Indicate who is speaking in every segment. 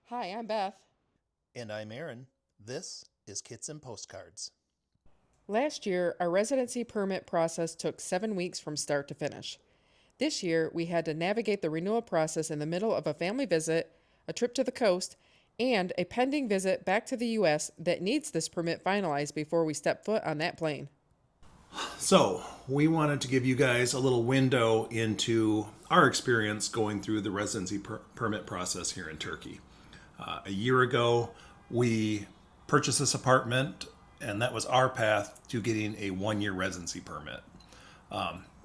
Speaker 1: Hi, I'm Beth.
Speaker 2: And I'm Aaron. This is Kits and Postcards.
Speaker 1: Last year, our residency permit process took 7 weeks from start to finish. This year, we had to navigate the renewal process in the middle of a family visit, a trip to the coast, and a pending visit back to the U.S. that needs this permit finalized before we step foot on that plane.
Speaker 3: So, we wanted to give you guys a little window into our experience going through the residency permit process here in Turkey. A year ago, we purchased this apartment, and that was our path to getting a 1-year residency permit.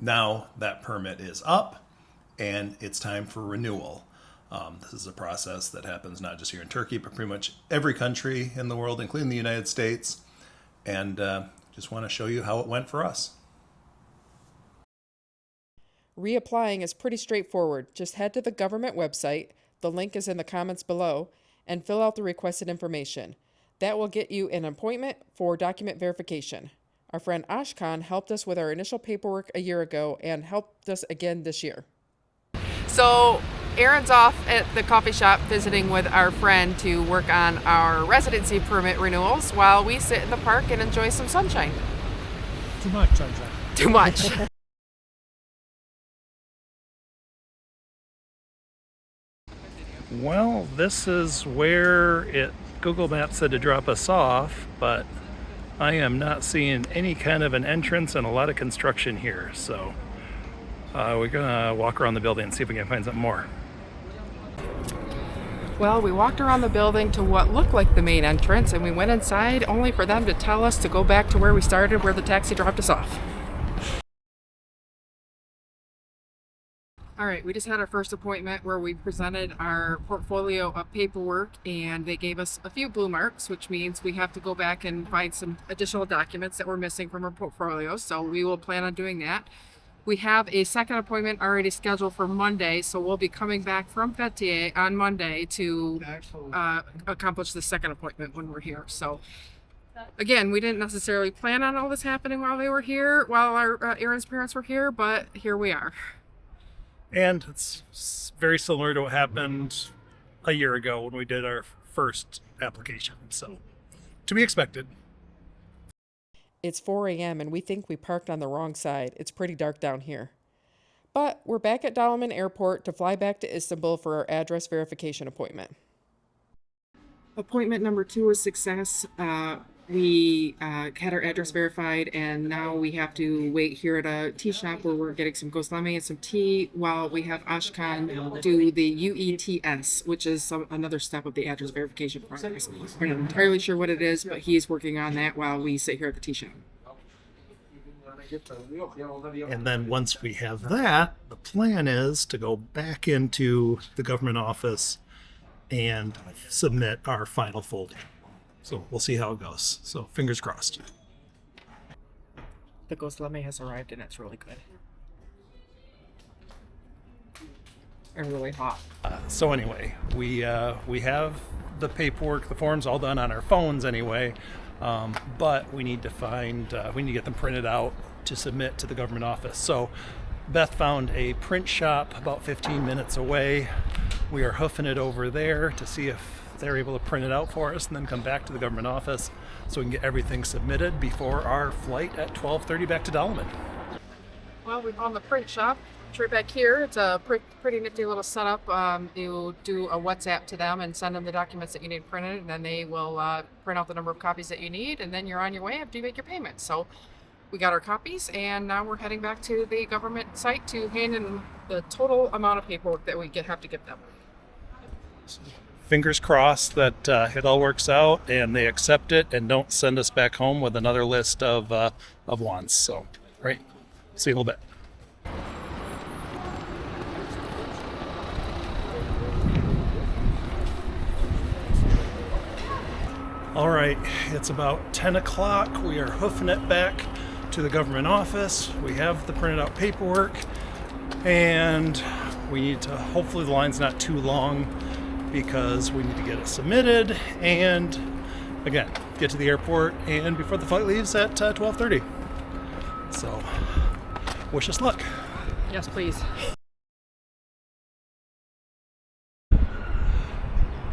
Speaker 3: Now that permit is up, and it's time for renewal. This is a process that happens not just here in Turkey, but pretty much every country in the world, including the United States. And just want to show you how it went for us.
Speaker 1: Reapplying is pretty straightforward. Just head to the government website, the link is in the comments below, and fill out the requested information. That will get you an appointment for document verification. Our friend Aşkan helped us with our initial paperwork a year ago and helped us again this year. So Aaron's off at the coffee shop visiting with our friend to work on our residency permit renewals while we sit in the park and enjoy some sunshine.
Speaker 4: Too much sunshine.
Speaker 1: Too much.
Speaker 4: Well, this is where Google Maps said to drop us off, but I am not seeing any kind of an entrance and a lot of construction here. So we're gonna walk around the building and see if we can find something more.
Speaker 1: Well, we walked around the building to what looked like the main entrance, and we went inside only for them to tell us to go back to where we started, where the taxi dropped us off. All right, we just had our first appointment where we presented our portfolio of paperwork, and they gave us a few blue marks, which means we have to go back and find some additional documents that we're missing from our portfolio. So we will plan on doing that. We have a second appointment already scheduled for Monday, so we'll be coming back from Fethiye on Monday to accomplish the second appointment when we're here. So again, we didn't necessarily plan on all this happening while they were here, while our Aaron's parents were here, but here we are.
Speaker 4: And it's very similar to what happened a year ago when we did our first application. So to be expected.
Speaker 1: It's 4 a.m. and we think we parked on the wrong side. It's pretty dark down here. But we're back at Dalaman Airport to fly back to Istanbul for our address verification appointment. Appointment number 2 is success. We had our address verified, and now we have to wait here at a tea shop where we're getting some goslami and some tea while we have Aşkan do the UETS, which is another step of the address verification process. We're not entirely sure what it is, but he's working on that while we sit here at the tea shop.
Speaker 4: And then once we have that, the plan is to go back into the government office and submit our final folder. So we'll see how it goes. So fingers crossed.
Speaker 1: The goslami has arrived and it's really good. And really hot.
Speaker 4: So anyway, we have the paperwork, the forms all done on our phones anyway, but we need to get them printed out to submit to the government office. So Beth found a print shop about 15 minutes away. We are hoofing it over there to see if they're able to print it out for us and then come back to the government office so we can get everything submitted before our flight at 12:30 back to Dalaman.
Speaker 1: Well, we found the print shop. It's right back here. It's a pretty nifty little setup. You do a WhatsApp to them and send them the documents that you need printed, and then they will print out the number of copies that you need, and then you're on your way after you make your payment. So we got our copies, and now we're heading back to the government site to hand in the total amount of paperwork that we have to give them.
Speaker 4: Fingers crossed that it all works out and they accept it and don't send us back home with another list of wants. So, right. See you in a little bit. All right, it's about 10 o'clock. We are hoofing it back to the government office. We have the printed out paperwork, and we need to, hopefully the line's not too long, because we need to get it submitted and, again, get to the airport and before the flight leaves at 12:30. So, wish us luck.
Speaker 1: Yes, please.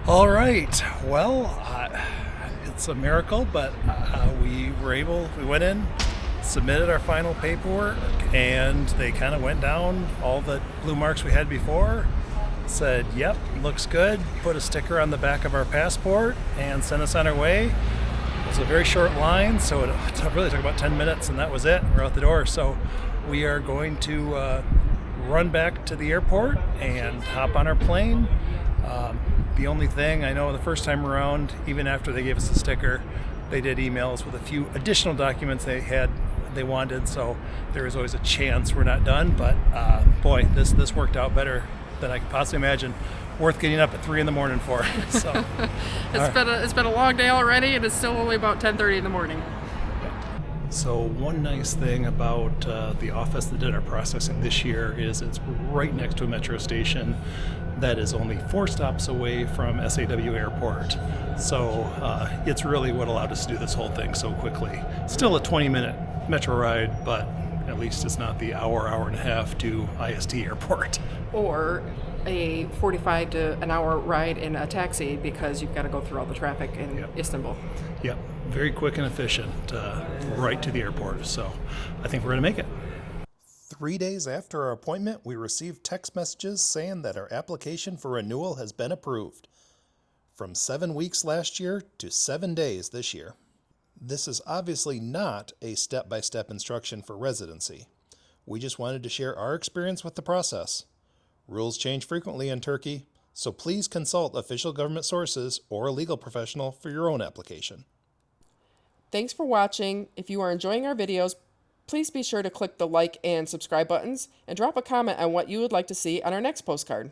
Speaker 4: All right. Well, it's a miracle, but we went in, submitted our final paperwork, and they kind of went down all the blue marks we had before, said, yep, looks good, put a sticker on the back of our passport, and sent us on our way. It was a very short line, so it really took about 10 minutes, and that was it. We're out the door. So we are going to run back to the airport and hop on our plane. The only thing I know, the first time around, even after they gave us the sticker, they did email us with a few additional documents they wanted. So there is always a chance we're not done. But boy, this worked out better than I could possibly imagine. Worth getting up at 3 a.m. for. So
Speaker 1: It's been a long day already, and it's still only about 10:30 in the morning.
Speaker 4: So one nice thing about the office that did our processing this year is it's right next to a metro station that is only 4 stops away from SAW Airport. So it's really what allowed us to do this whole thing so quickly. Still a 20-minute metro ride, but at least it's not the hour and a half to IST Airport.
Speaker 1: Or a 45 to an hour ride in a taxi because you've got to go through all the traffic in Istanbul.
Speaker 4: Yep, very quick and efficient, right to the airport. So I think we're going to make it.
Speaker 2: 3 days after our appointment, we received text messages saying that our application for renewal has been approved. From 7 weeks last year to 7 days this year. This is obviously not a step-by-step instruction for residency. We just wanted to share our experience with the process. Rules change frequently in Turkey, so please consult official government sources or a legal professional for your own application.
Speaker 1: Thanks for watching. If you are enjoying our videos, please be sure to click the like and subscribe buttons and drop a comment on what you would like to see on our next postcard.